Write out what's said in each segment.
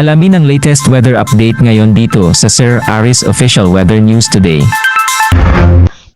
Alamin ang latest weather update ngayon dito sa Sir Aris Official Weather News Today.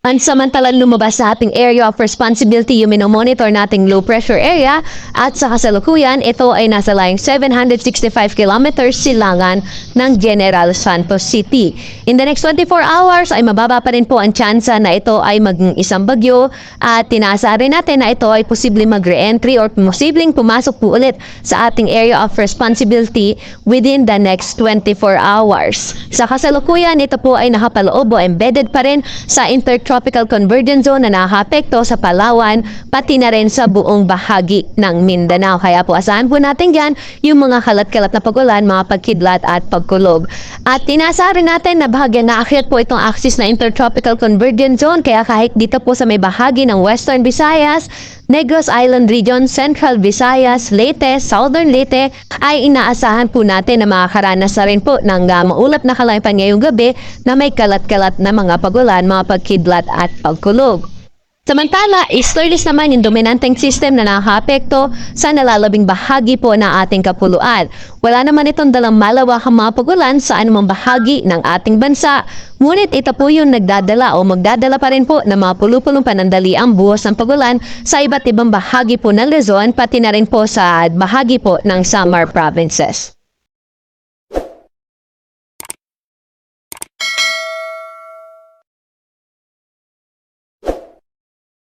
Pansamantalang lumabas sa ating area of responsibility yung minomonitor nating low pressure area at sa kasalukuyan ito ay nasa layong 765 kilometers silangan ng General Santos City. In the next 24 hours ay mababa pa rin po ang tsansa na ito ay maging isang bagyo at tinasa rin natin na ito ay posibleng mag-re-entry or posibleng pumasok po ulit sa ating area of responsibility within the next 24 hours. Sa kasalukuyan ito po ay nakapaloob o embedded pa rin sa Intertropical Convergence Zone na nakapekto sa Palawan pati na rin sa buong bahagi ng Mindanao. Kaya po asahan po natin dyan yung mga kalat-kalat na pagulan, mga pagkidlat at pagkulob. At tinasa rin natin na bahagyan na akyat po itong axis na Intertropical Convergence Zone kaya kahit dito po sa may bahagi ng Western Visayas, Negros Island Region, Central Visayas, Leyte, Southern Leyte ay inaasahan po natin na makakaranas na rin po ng maulap na kalaypan ngayong gabi na may kalat-kalat na mga pagulan, mga pagkidlat at pagkulog. Samantala, easterlies naman yung dominanteng system na nakakaapekto sa nalalabing bahagi po ng ating kapuluan. Wala naman itong dalang malawakang mga pagulan sa anumang bahagi ng ating bansa. Ngunit ito po yung nagdadala o magdadala pa rin po ng mga pulupulong panandaliang buhos ng pagulan sa iba't ibang bahagi po ng Luzon pati na rin po sa bahagi po ng Samar provinces.